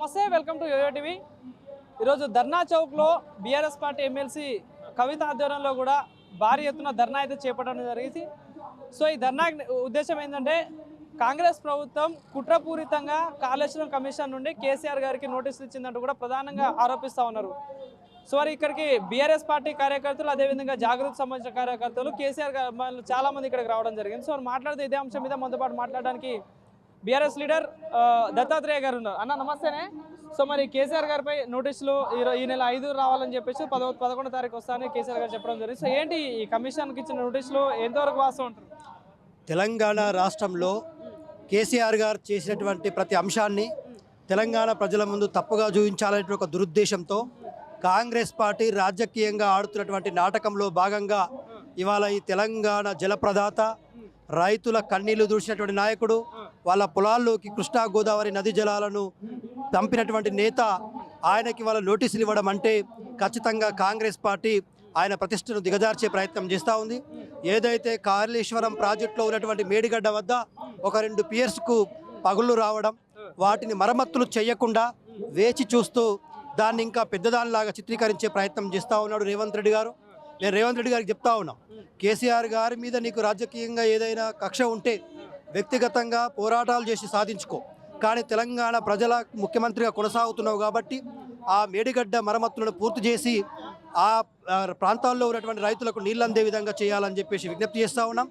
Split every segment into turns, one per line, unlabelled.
నమస్తే, welcome to yoyo TV. ఈరోజు ధర్నా చౌక్లో బీఆర్ఎస్ పార్టీ ఎమ్మెల్సీ కవిత ఆధ్వర్యంలో కూడా భారీ ఎత్తున ధర్నా అయితే చేపట్టడం జరిగింది. సో ఈ ధర్నా ఉద్దేశం ఏంటంటే కాంగ్రెస్ ప్రభుత్వం కుట్రపూరితంగా కాళేశ్వరం కమిషన్ నుండి కేసీఆర్ గారికి నోటీసులు ఇచ్చిందంటూ కూడా ప్రధానంగా ఆరోపిస్తూ ఉన్నారు. సో మరి ఇక్కడికి బీఆర్ఎస్ పార్టీ కార్యకర్తలు, అదేవిధంగా జాగృతి సంబంధించిన కార్యకర్తలు, కేసీఆర్ చాలామంది ఇక్కడికి రావడం జరిగింది. సో మాట్లాడితే ఇదే అంశం మీద మనతో పాటు మాట్లాడడానికి బీఆర్ఎస్ లీడర్ దత్తాత్రేయ గారు ఉన్నారు. అన్న నమస్తేనే. సో మరి కేసీఆర్ గారిపై నోటీసులు ఈ నెల 5 రావాలని చెప్పేసి 11వ తారీఖు వస్తానని కేసీఆర్ గారు చెప్పడం జరిగింది. సో ఏంటి ఈ కమిషన్కి ఇచ్చిన నోటీసులు ఎంతవరకు వాస్తవం ఉంటారు?
తెలంగాణ రాష్ట్రంలో కేసీఆర్ గారు చేసినటువంటి ప్రతి అంశాన్ని తెలంగాణ ప్రజల ముందు తప్పుగా చూపించాలనే ఒక దురుద్దేశంతో కాంగ్రెస్ పార్టీ రాజకీయంగా ఆడుతున్నటువంటి నాటకంలో భాగంగా ఇవాళ ఈ తెలంగాణ జలప్రదాత, రైతుల కన్నీళ్లు దూసినటువంటి నాయకుడు, వాళ్ళ పొలాల్లోకి కృష్ణా గోదావరి నది జలాలను పంపినటువంటి నేత, ఆయనకి వాళ్ళ నోటీసులు ఇవ్వడం అంటే ఖచ్చితంగా కాంగ్రెస్ పార్టీ ఆయన ప్రతిష్టను దిగజార్చే ప్రయత్నం చేస్తూ ఉంది. ఏదైతే కాళేశ్వరం ప్రాజెక్టులో ఉన్నటువంటి మేడిగడ్డ వద్ద ఒక 2 పియర్స్కు పగుళ్ళు రావడం, వాటిని మరమ్మతులు చేయకుండా వేచి చూస్తూ దాన్ని ఇంకా పెద్దదానిలాగా చిత్రీకరించే ప్రయత్నం చేస్తూ ఉన్నాడు రేవంత్ రెడ్డి గారు. నేను రేవంత్ రెడ్డి గారికి చెప్తా ఉన్నాం, కేసీఆర్ గారి మీద నీకు రాజకీయంగా ఏదైనా కక్ష ఉంటే వ్యక్తిగతంగా పోరాటాలు చేసి సాధించుకో, కానీ తెలంగాణ ప్రజల ముఖ్యమంత్రిగా కొనసాగుతున్నావు కాబట్టి ఆ మేడిగడ్డ మరమ్మతులను పూర్తి చేసి ఆ ప్రాంతాల్లో ఉన్నటువంటి రైతులకు నీళ్ళు అందే విధంగా చేయాలని చెప్పేసి విజ్ఞప్తి చేస్తూ ఉన్నాం.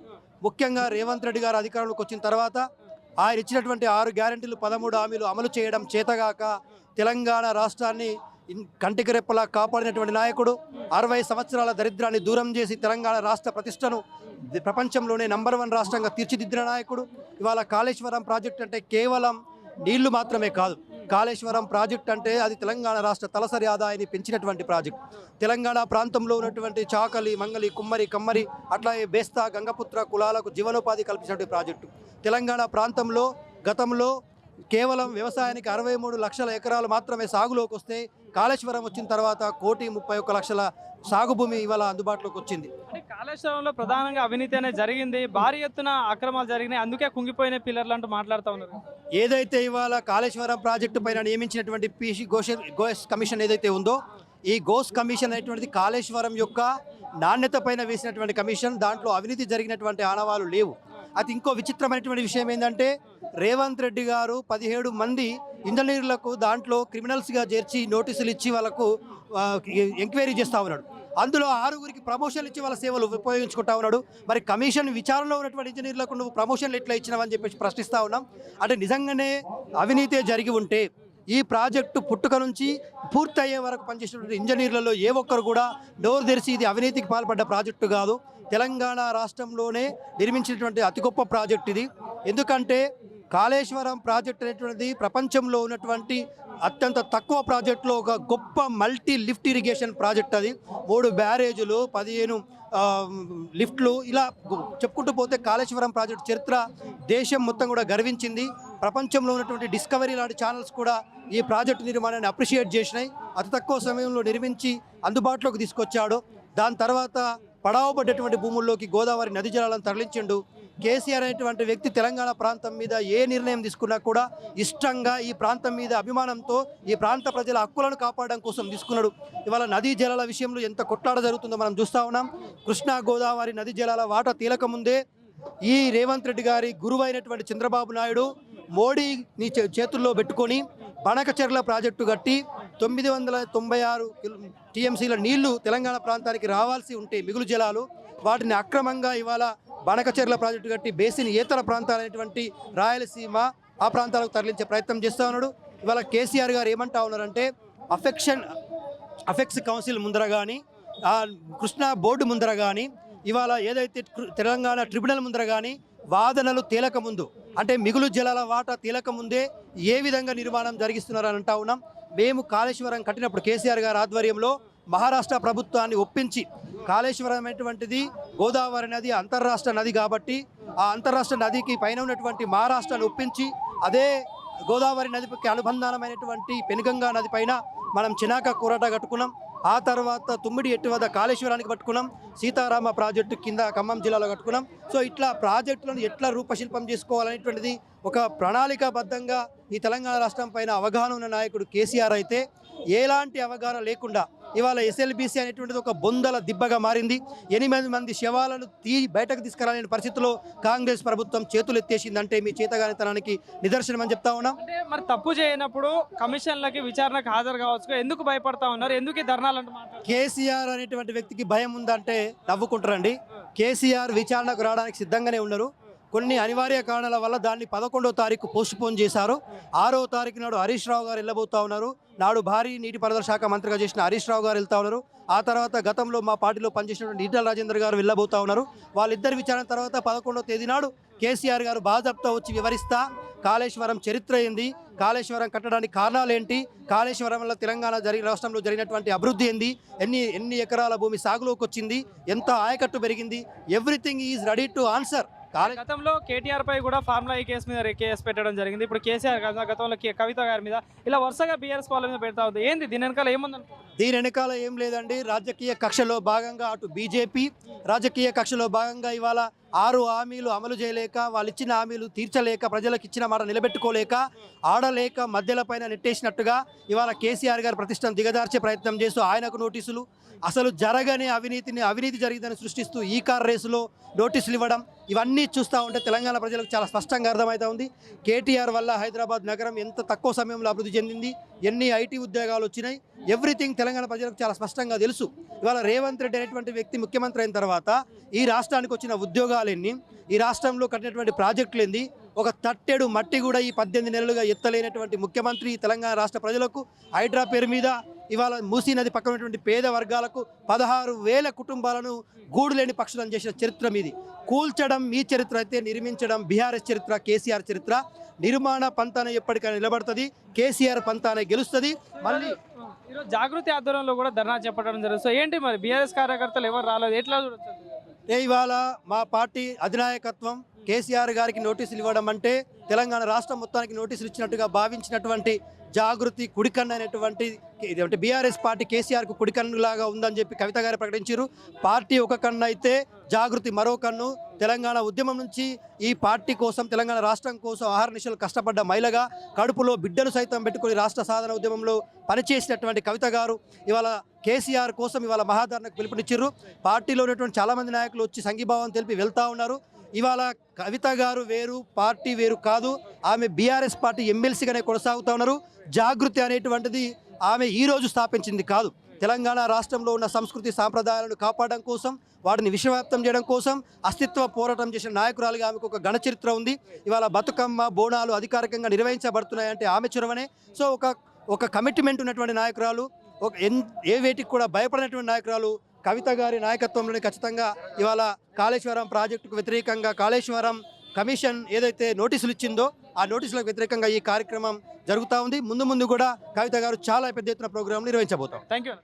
ముఖ్యంగా రేవంత్ రెడ్డి గారు అధికారంలోకి వచ్చిన తర్వాత ఆయన ఇచ్చినటువంటి 6 గ్యారెంటీలు, 13 హామీలు అమలు చేయడం చేతగాక తెలంగాణ రాష్ట్రాన్ని కంటికి రెప్పలా కాపాడినటువంటి నాయకుడు, 60 సంవత్సరాల దరిద్రాన్ని దూరం చేసి తెలంగాణ రాష్ట్ర ప్రతిష్టను ప్రపంచంలోనే నంబర్ 1 రాష్ట్రంగా తీర్చిదిద్దిన నాయకుడు. ఇవాళ కాళేశ్వరం ప్రాజెక్ట్ అంటే కేవలం నీళ్లు మాత్రమే కాదు, కాళేశ్వరం ప్రాజెక్ట్ అంటే అది తెలంగాణ రాష్ట్ర తలసరి ఆదాయాన్ని పెంచినటువంటి ప్రాజెక్ట్. తెలంగాణ ప్రాంతంలో ఉన్నటువంటి చాకలి, మంగలి, కుమ్మరి, కమ్మరి, అట్లాగే బేస్తా, గంగపుత్ర కులాలకు జీవనోపాధి కల్పించినటువంటి ప్రాజెక్టు. తెలంగాణ ప్రాంతంలో గతంలో కేవలం వ్యవసాయానికి 63 లక్షల ఎకరాలు మాత్రమే సాగులోకి వస్తే కాళేశ్వరం వచ్చిన తర్వాత 1,31,00,000 సాగు భూమి ఇవాళ అందుబాటులోకి వచ్చింది.
అంటే కాళేశ్వరంలో ప్రధానంగా అవినీతి అనేది జరిగింది, భారీ ఎత్తున అక్రమాలు జరిగినాయి, అందుకే కుంగిపోయిన పిల్లర్లు అంటూ మాట్లాడుతూ ఉన్నారు.
ఏదైతే ఇవాళ కాళేశ్వరం ప్రాజెక్టు పైన నియమించినటువంటి పీసీ గోస్ కమిషన్ ఏదైతే ఉందో, ఈ గోస్ కమిషన్ అనేటువంటిది కాళేశ్వరం యొక్క నాణ్యత పైన వేసినటువంటి కమిషన్. దాంట్లో అవినీతి జరిగినటువంటి ఆనవాలు లేవు. అది ఇంకో విచిత్రమైనటువంటి విషయం ఏంటంటే రేవంత్ రెడ్డి గారు 17 మంది ఇంజనీర్లకు దాంట్లో క్రిమినల్స్గా చేర్చి నోటీసులు ఇచ్చి వాళ్ళకు ఎంక్వైరీ చేస్తూ ఉన్నాడు. అందులో 6గురికి ప్రమోషన్లు ఇచ్చి వాళ్ళ సేవలు ఉపయోగించుకుంటా ఉన్నాడు. మరి కమిషన్ విచారణలో ఉన్నటువంటి ఇంజనీర్లకు నువ్వు ప్రమోషన్లు ఎట్లా ఇచ్చినావని చెప్పేసి ప్రశ్నిస్తూ ఉన్నాం. అంటే నిజంగానే అవినీతి జరిగి ఉంటే ఈ ప్రాజెక్టు పుట్టుక నుంచి పూర్తి అయ్యే వరకు పనిచేసినటువంటి ఇంజనీర్లలో ఏ ఒక్కరు కూడా నోరు తెరిచి ఇది అవినీతికి పాల్పడ్డ ప్రాజెక్టు కాదు, తెలంగాణ రాష్ట్రంలోనే నిర్మించినటువంటి అతి గొప్ప ప్రాజెక్ట్ ఇది. ఎందుకంటే కాళేశ్వరం ప్రాజెక్ట్ అనేటువంటిది ప్రపంచంలో ఉన్నటువంటి అత్యంత తక్కువ ప్రాజెక్టులో ఒక గొప్ప మల్టీ లిఫ్ట్ ఇరిగేషన్ ప్రాజెక్ట్. అది 3 బ్యారేజులు, 15 లిఫ్ట్లు, ఇలా చెప్పుకుంటూ పోతే కాళేశ్వరం ప్రాజెక్టు చరిత్ర దేశం మొత్తం కూడా గర్వించింది. ప్రపంచంలో ఉన్నటువంటి డిస్కవరీ లాంటి ఛానల్స్ కూడా ఈ ప్రాజెక్టు నిర్మాణాన్ని అప్రిషియేట్ చేసినాయి. అతి తక్కువ సమయంలో నిర్మించి అందుబాటులోకి తీసుకొచ్చాడు. దాని తర్వాత పడావబడ్డటువంటి భూముల్లోకి గోదావరి నది జలాలను తరలించిండు. కేసీఆర్ అనేటువంటి వ్యక్తి తెలంగాణ ప్రాంతం మీద ఏ నిర్ణయం తీసుకున్నా కూడా ఇష్టంగా, ఈ ప్రాంతం మీద అభిమానంతో, ఈ ప్రాంత ప్రజల హక్కులను కాపాడడం కోసం తీసుకున్నాడు. ఇవాళ నదీ జలాల విషయంలో ఎంత కొట్లాట జరుగుతుందో మనం చూస్తూ ఉన్నాం. కృష్ణా గోదావరి నది జలాల వాటా తేలక ముందే ఈ రేవంత్ రెడ్డి గారి గురువైనటువంటి చంద్రబాబు నాయుడు మోడీని చేతుల్లో పెట్టుకొని బనకచెర్ల ప్రాజెక్టు కట్టి 996 టీఎంసీల నీళ్లు తెలంగాణ ప్రాంతానికి రావాల్సి ఉంటే మిగులు జలాలు, వాటిని అక్రమంగా ఇవాళ బనకచెర్ల ప్రాజెక్టు కట్టి బేసిన్ ఏతర ప్రాంతాలైనటువంటి రాయలసీమ, ఆ ప్రాంతాలకు తరలించే ప్రయత్నం చేస్తూ ఉన్నాడు. ఇవాళ కేసీఆర్ గారు ఏమంటా ఉన్నారంటే అఫెక్స్ కౌన్సిల్ ముందర కానీ, కృష్ణా బోర్డు ముందర కానీ, ఇవాళ ఏదైతే తెలంగాణ ట్రిబ్యునల్ ముందర కానీ వాదనలు తేలక ముందు, అంటే మిగులు జలాల వాటా తేలక ముందే ఏ విధంగా నిర్మాణం జరిగిస్తున్నారని అంటా ఉన్నాం. మేము కాళేశ్వరం కట్టినప్పుడు కేసీఆర్ గారి ఆధ్వర్యంలో మహారాష్ట్ర ప్రభుత్వాన్ని ఒప్పించి, కాళేశ్వరం అనేటువంటిది గోదావరి నది అంతర్రాష్ట్ర నది కాబట్టి ఆ అంతర్రాష్ట్ర నదికి పైన ఉన్నటువంటి మహారాష్ట్రాన్ని ఒప్పించి అదే గోదావరి నదికి అనుబంధానమైనటువంటి పెనుగంగా నది పైన మనం చినాక కోరాట కట్టుకున్నాం. ఆ తర్వాత తుమ్మిడి ఎట్టు వద్ద కాళేశ్వరానికి పట్టుకున్నాం, సీతారామ ప్రాజెక్టు కింద ఖమ్మం జిల్లాలో కట్టుకున్నాం. సో ఇట్లా ప్రాజెక్టులను ఎట్లా రూపశిల్పం చేసుకోవాలనేటువంటిది ఒక ప్రణాళికాబద్ధంగా ఈ తెలంగాణ రాష్ట్రం పైన అవగాహన ఉన్న నాయకుడు కేసీఆర్ అయితే, ఎలాంటి అవగాహన లేకుండా ఇవాళ ఎస్ఎల్బీసీ అనేటువంటిది ఒక బొందల దిబ్బగా మారింది. 8 మంది శవాలను బయటకు తీసుకురాలేని పరిస్థితిలో కాంగ్రెస్ ప్రభుత్వం చేతులు ఎత్తేసిందంటే మీ చేతగానితనానికి నిదర్శనం అని చెప్తా ఉన్నాం.
అంటే మరి తప్పు చేయనప్పుడు కమిషన్లకి విచారణకు హాజరు కావచ్చు, ఎందుకు భయపడతా ఉన్నారు, ఎందుకు ఈ ధర్నాలు అంటే మాట్లాడుతున్నారు?
కేసీఆర్ అనేటువంటి వ్యక్తికి భయం ఉందంటే నవ్వుకుంటారండి. కేసీఆర్ విచారణకు రావడానికి సిద్ధంగానే ఉన్నారు. కొన్ని అనివార్య కారణాల వల్ల దాన్ని 11వ తారీఖు పోస్ట్పోన్ చేశారు. 6వ తారీఖు నాడు హరీష్ రావు గారు వెళ్ళబోతా ఉన్నారు. నాడు భారీ నీటిపారుదల శాఖ మంత్రిగా చేసిన హరీష్ రావు గారు వెళ్తా ఉన్నారు. ఆ తర్వాత గతంలో మా పార్టీలో పనిచేసినటువంటి ఈటెల రాజేందర్ గారు వెళ్ళబోతా ఉన్నారు. వాళ్ళిద్దరి విచారణ తర్వాత 11వ తేదీ నాడు కేసీఆర్ గారు బాజాప్తా వచ్చి వివరిస్తా, కాళేశ్వరం చరిత్ర ఏంది, కాళేశ్వరం కట్టడానికి కారణాలు ఏంటి, కాళేశ్వరం వల్ల తెలంగాణ రాష్ట్రంలో జరిగినటువంటి అభివృద్ధి ఏంది, ఎన్ని ఎకరాల భూమి సాగులోకి వచ్చింది, ఎంత ఆయకట్టు పెరిగింది, everything is ready to answer.
గతంలో కేటీఆర్ పై కూడా ఫార్ములా ఈ కేసు మీద కేసు పెట్టడం జరిగింది. ఇప్పుడు కేసీఆర్ గతంలో కవిత గారి మీద ఇలా వరుసగా బీఆర్ఎస్ వాళ్ళ మీద పెడతా ఉంది. ఏంది దీని వెనకాల ఏముందనుకుంటున్నారు?
దీని వెనకాల ఏం లేదండి. రాజకీయ కక్షలో భాగంగా అటు బీజేపీ రాజకీయ కక్షలో భాగంగా ఇవాళ 6 హామీలు అమలు చేయలేక, వాళ్ళు ఇచ్చిన హామీలు తీర్చలేక, ప్రజలకు ఇచ్చిన మాట నిలబెట్టుకోలేక, ఆడలేక మధ్యల పైన నెట్టేసినట్టుగా ఇవాళ కేసీఆర్ గారి ప్రతిష్టను దిగదార్చే ప్రయత్నం చేస్తూ ఆయనకు నోటీసులు, అసలు జరగని అవినీతి జరిగిందని సృష్టిస్తూ ఈ కార్ రేసులో నోటీసులు ఇవ్వడం, ఇవన్నీ చూస్తూ ఉంటే తెలంగాణ ప్రజలకు చాలా స్పష్టంగా అర్థమవుతా ఉంది. కేటీఆర్ వల్ల హైదరాబాద్ నగరం ఎంత తక్కువ సమయంలో అభివృద్ధి చెందింది, ఎన్ని ఐటీ ఉద్యోగాలు వచ్చినాయి, ఎవ్రీథింగ్ తెలంగాణ ప్రజలకు చాలా స్పష్టంగా తెలుసు. ఇవాళ రేవంత్ రెడ్డి అనేటువంటి వ్యక్తి ముఖ్యమంత్రి అయిన తర్వాత ఈ రాష్ట్రానికి వచ్చిన ఉద్యోగాలు ఎన్ని, ఈ రాష్ట్రంలో కట్టినటువంటి ప్రాజెక్టులు ఏంది, ఒక తట్టెడు మట్టి కూడా ఈ 18 నెలలుగా ఎత్తలేనటువంటి ముఖ్యమంత్రి తెలంగాణ రాష్ట్ర ప్రజలకు హైడ్రా పేరు మీద ఇవాళ మూసీ నది పక్కన ఉన్నటువంటి పేద వర్గాలకు 16,000 కుటుంబాలను గూడు లేని పక్షులను చేసిన చరిత్ర మీది. కూల్చడం మీ చరిత్ర అయితే నిర్మించడం బీఆర్ఎస్ చరిత్ర, కేసీఆర్ చరిత్ర. నిర్మాణ పంతాన ఎప్పటికైనా నిలబడుతుంది, కేసీఆర్ పంతానే గెలుస్తుంది. మళ్ళీ
ఈరోజు జాగృతి ఆధ్వర్యంలో కూడా ధర్నా చెప్పడం జరుగుతుంది. సో ఏంటి మరి బీఆర్ఎస్ కార్యకర్తలు ఎవరు రాలేదు, ఎట్లా చూడొచ్చు?
ఇవాళ మా పార్టీ అధినాయకత్వం కేసీఆర్ గారికి నోటీసులు ఇవ్వడం అంటే తెలంగాణ రాష్ట్రం మొత్తానికి నోటీసులు ఇచ్చినట్టుగా భావించినటువంటి జాగృతి కుడికన్ను అనేటువంటి బీఆర్ఎస్ పార్టీ కేసీఆర్కు కుడికన్నులాగా ఉందని చెప్పి కవిత గారు ప్రకటించారు. పార్టీ ఒక కన్ను అయితే జాగృతి మరో కన్ను. తెలంగాణ ఉద్యమం నుంచి ఈ పార్టీ కోసం, తెలంగాణ రాష్ట్రం కోసం ఆహర్నిశలు కష్టపడ్డ మహిళగా, కడుపులో బిడ్డను సైతం పెట్టుకుని రాష్ట్ర సాధన ఉద్యమంలో పనిచేసినటువంటి కవిత గారు ఇవాళ కేసీఆర్ కోసం ఇవాళ మహాధరణకు పిలుపునిచ్చారు. పార్టీలో ఉన్నటువంటి చాలామంది నాయకులు వచ్చి సంఘీభావం తెలిపి వెళ్తూ ఉన్నారు. ఇవాళ కవిత గారు వేరు, పార్టీ వేరు కాదు. ఆమె బీఆర్ఎస్ పార్టీ ఎమ్మెల్సీగానే కొనసాగుతూ ఉన్నారు. జాగృతి అనేటువంటిది ఆమె ఈరోజు స్థాపించింది కాదు. తెలంగాణ రాష్ట్రంలో ఉన్న సంస్కృతి సాంప్రదాయాలను కాపాడడం కోసం, వాటిని విశ్వవ్యాప్తం చేయడం కోసం అస్తిత్వ పోరాటం చేసిన నాయకురాలుగా ఆమెకు ఒక ఘన చరిత్ర ఉంది. ఇవాళ బతుకమ్మ బోనాలు అధికారికంగా నిర్వహించబడుతున్నాయంటే ఆమె చొరవనే. సో ఒక కమిట్మెంట్ ఉన్నటువంటి నాయకురాలు, ఏ వేటికి కూడా భయపడినటువంటి నాయకురాలు కవిత గారి నాయకత్వంలోనే ఖచ్చితంగా ఇవాళ కాళేశ్వరం ప్రాజెక్టుకు వ్యతిరేకంగా కాళేశ్వరం కమిషన్ ఏదైతే నోటీసులు ఇచ్చిందో ఆ నోటీసులకు వ్యతిరేకంగా ఈ కార్యక్రమం జరుగుతూ ఉంది. ముందు కూడా కవిత గారు చాలా పెద్ద ఎత్తున ప్రోగ్రాం నిర్వహించబోతాం.
Thank you.